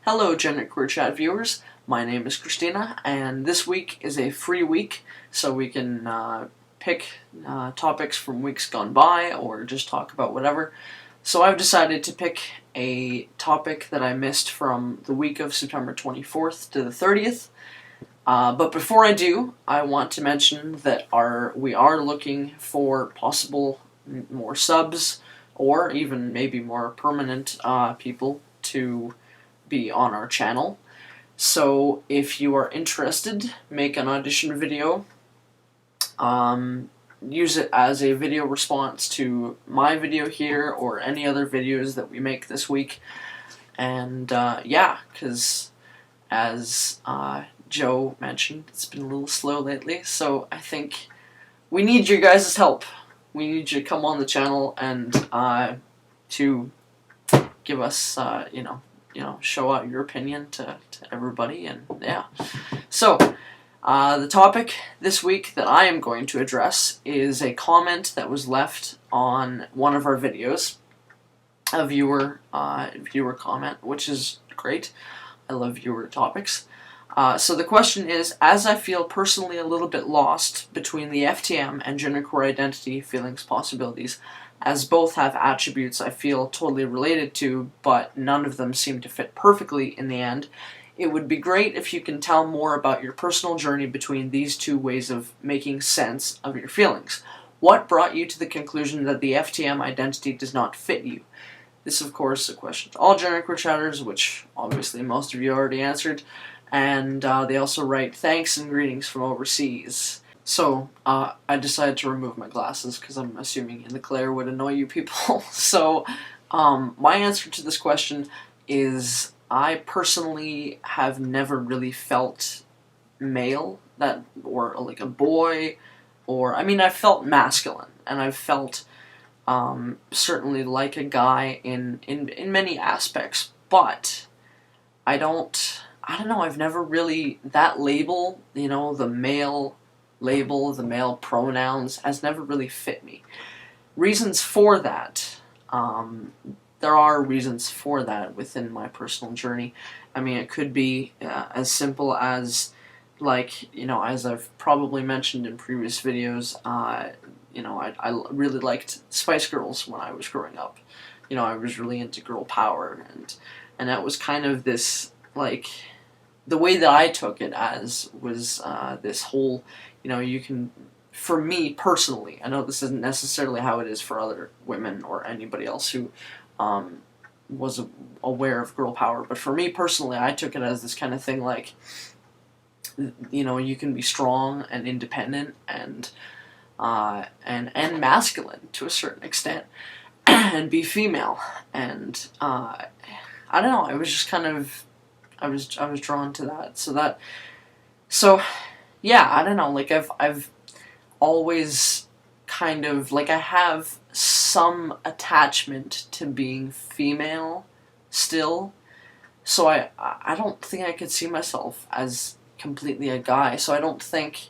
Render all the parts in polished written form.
Hello GenderqueerChat viewers, my name is Christina, and this week is a free week, so we can pick topics from weeks gone by, or just talk about whatever. So I've decided to pick a topic that I missed from the week of September 24th to the 30th. But before I do, I want to mention that we are looking for possible more subs, or even maybe more permanent people to be on our channel. So if you are interested, make an audition video. Use it as a video response to my video here or any other videos that we make this week. And yeah, because as Joe mentioned, it's been a little slow lately, so I think we need your guys' help. We need you to come on the channel and to give us, show out your opinion to everybody, and yeah. So, the topic this week that I am going to address is a comment that was left on one of our videos, a viewer comment, which is great. I love viewer topics. So the question is, as I feel personally a little bit lost between the FTM and genderqueer identity, feelings, possibilities, as both have attributes I feel totally related to, but none of them seem to fit perfectly in the end, it would be great if you can tell more about your personal journey between these two ways of making sense of your feelings. What brought you to the conclusion that the FTM identity does not fit you? This, of course, is a question to all genderqueer chatters, which obviously most of you already answered, and they also write thanks and greetings from overseas. So, I decided to remove my glasses because I'm assuming in the glare would annoy you people. So, my answer to this question is I personally have never really felt male, or like a boy, or, I mean, I've felt masculine, and I've felt certainly like a guy in many aspects, but I don't know, I've never really, that label, the male label, the male pronouns, has never really fit me. Reasons for that, there are reasons for that within my personal journey. I mean, it could be as simple as, like, as I've probably mentioned in previous videos, I really liked Spice Girls when I was growing up. I was really into girl power, and that was kind of this, like, the way that I took it as was this whole, you can, for me personally, I know this isn't necessarily how it is for other women or anybody else who was aware of girl power, but for me personally, I took it as this kind of thing, like, you can be strong and independent and masculine to a certain extent, and be female, and I don't know, I was just kind of, I was drawn to that. So yeah, I don't know, like, I've always kind of, like, I have some attachment to being female still, so I don't think I could see myself as completely a guy, so I don't think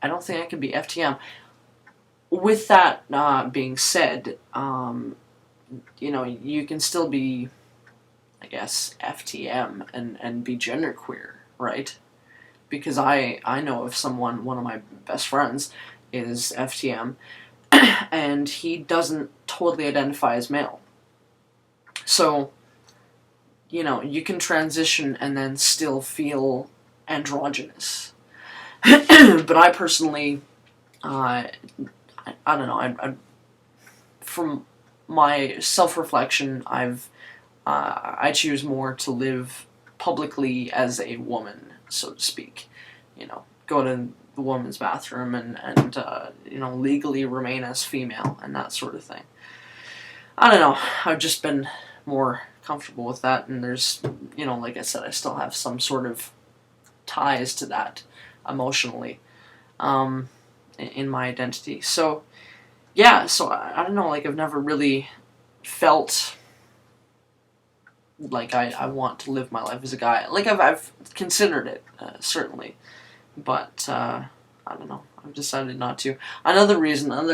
I could be FTM. With that being said, you can still be, I guess, FTM and be genderqueer, right? Because I know of someone, one of my best friends is FTM, and he doesn't totally identify as male. So, you can transition and then still feel androgynous. But I personally, I don't know, from my self-reflection, I choose more to live publicly as a woman, so to speak. Go to the woman's bathroom and legally remain as female and that sort of thing. I don't know, I've just been more comfortable with that, and there's, like I said, I still have some sort of ties to that emotionally in my identity. So, yeah, so I don't know, like, I've never really felt like I want to live my life as a guy. Like, I've considered it, certainly, but I don't know, I've decided not to. Another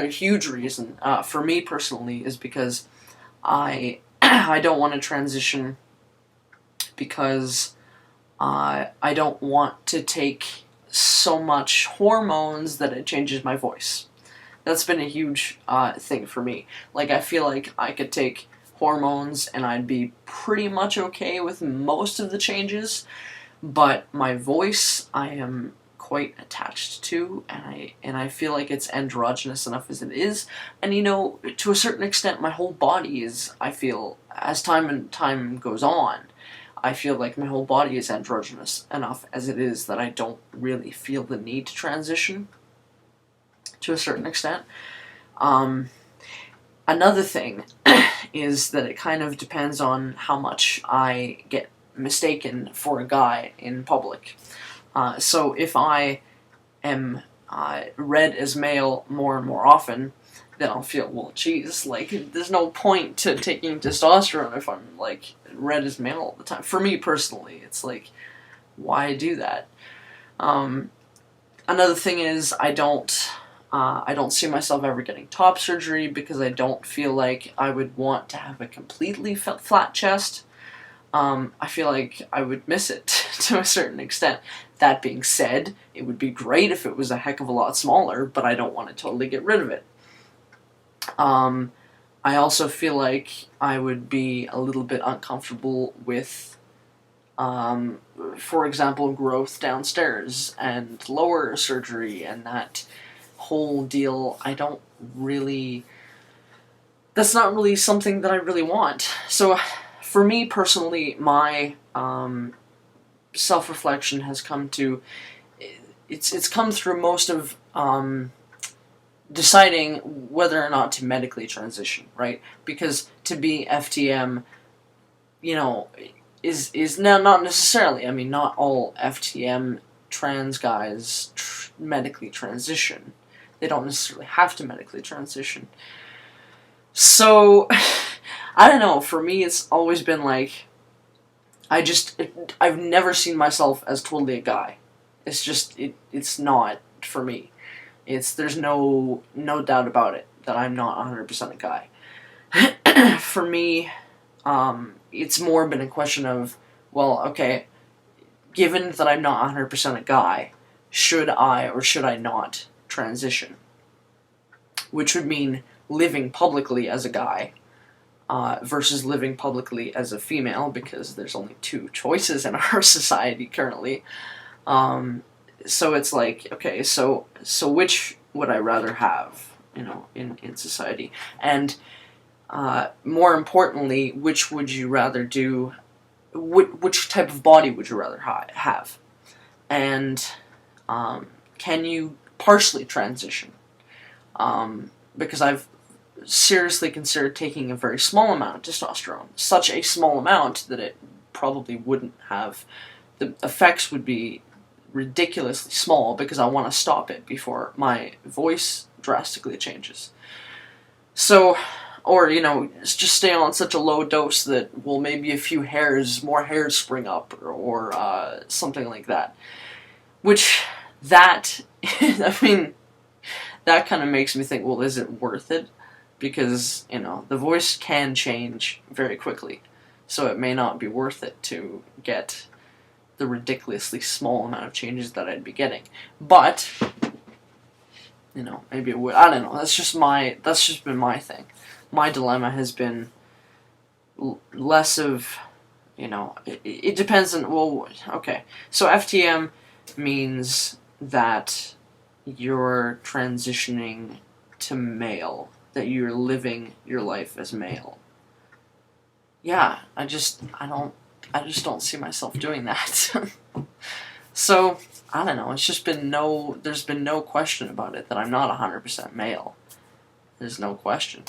huge reason, for me personally, is because I don't want to transition because I don't want to take so much hormones that it changes my voice. That's been a huge thing for me. Like, I feel like I could take hormones and I'd be pretty much okay with most of the changes, but my voice I am quite attached to, and I feel like it's androgynous enough as it is, and you know, to a certain extent my whole body is, I feel, as time goes on, I feel like my whole body is androgynous enough as it is that I don't really feel the need to transition to a certain extent. Another thing is that it kind of depends on how much I get mistaken for a guy in public. So if I am read as male more and more often, then I'll feel, well, geez, like, there's no point to taking testosterone if I'm, like, read as male all the time. For me personally, it's like, why do that? Another thing is, I don't see myself ever getting top surgery because I don't feel like I would want to have a completely flat chest. I feel like I would miss it to a certain extent. That being said, it would be great if it was a heck of a lot smaller, but I don't want to totally get rid of it. I also feel like I would be a little bit uncomfortable with, for example, growth downstairs and lower surgery and that whole deal. That's not really something that I really want. So for me personally, my self-reflection has come to, it's come through most of deciding whether or not to medically transition, right? Because to be FTM, you know, is now not necessarily, I mean, not all FTM trans guys medically transition. They don't necessarily have to medically transition. So, I don't know, for me it's always been like, I've never seen myself as totally a guy. It's just, it's not for me. There's no doubt about it that I'm not 100% a guy. For me, it's more been a question of, well, okay, given that I'm not 100% a guy, should I or should I not transition? Which would mean living publicly as a guy versus living publicly as a female, because there's only two choices in our society currently. So it's like, okay, so which would I rather have, you know, in society? And more importantly, which would you rather do, which type of body would you rather have? And can you partially transition? Because I've seriously considered taking a very small amount of testosterone, such a small amount that it probably wouldn't have, the effects would be ridiculously small because I want to stop it before my voice drastically changes. So, or, you know, just stay on such a low dose that, well, maybe a few more hairs spring up, or something like that. Which, that, I mean, that kind of makes me think, well, is it worth it? Because, you know, the voice can change very quickly, so it may not be worth it to get the ridiculously small amount of changes that I'd be getting. But, you know, maybe it would. I don't know. That's just been my thing. My dilemma has been less of, you know, it depends on, well, okay. So FTM means that you're transitioning to male, that you're living your life as male. Yeah, I just don't see myself doing that. So, I don't know, there's been no question about it that I'm not 100% male. There's no question.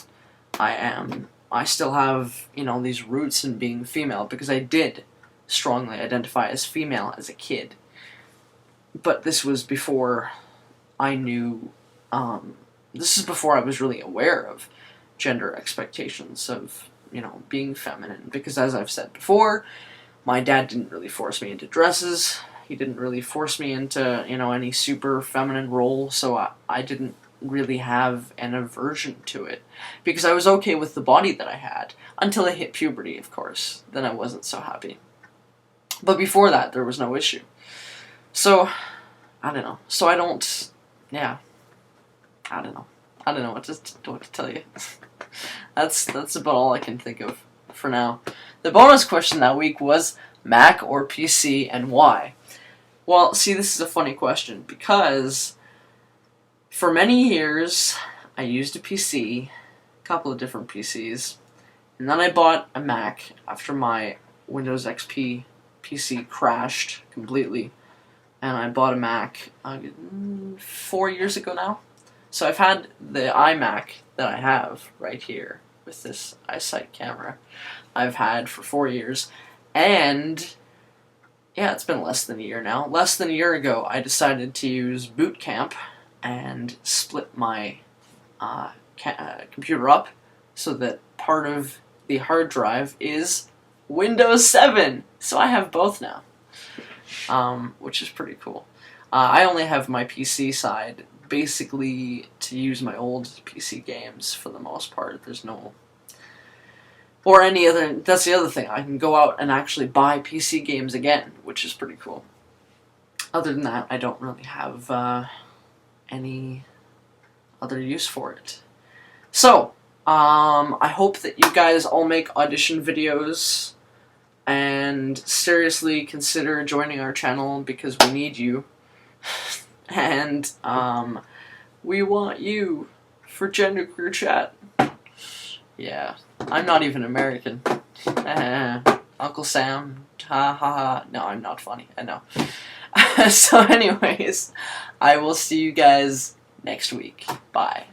I still have, you know, these roots in being female, because I did strongly identify as female as a kid. But this was before I knew, this is before I was really aware of gender expectations of, you know, being feminine. Because as I've said before, my dad didn't really force me into dresses. He didn't really force me into, you know, any super feminine role, so I didn't really have an aversion to it. Because I was okay with the body that I had, until I hit puberty, of course. Then I wasn't so happy. But before that, there was no issue. So, I don't know. So I don't, yeah, I don't know. I don't know what to tell you. That's about all I can think of for now. The bonus question that week was Mac or PC and why? Well, see, this is a funny question because for many years I used a PC, a couple of different PCs, and then I bought a Mac after my Windows XP PC crashed completely, and I bought a Mac 4 years ago now. So I've had the iMac that I have right here with this iSight camera I've had for 4 years, and yeah, it's been less than a year now. Less than a year ago, I decided to use Boot Camp and split my computer up so that part of the hard drive is Windows 7. So I have both now, which is pretty cool. I only have my PC side basically to use my old PC games for the most part. There's no... Or any other... That's the other thing. I can go out and actually buy PC games again, which is pretty cool. Other than that, I don't really have any other use for it. So, I hope that you guys all make audition videos and seriously consider joining our channel because we need you. And we want you for GenderqueerChat. Yeah, I'm not even American. Uncle Sam, ha ha ha. No, I'm not funny, I know. So anyways, I will see you guys next week. Bye.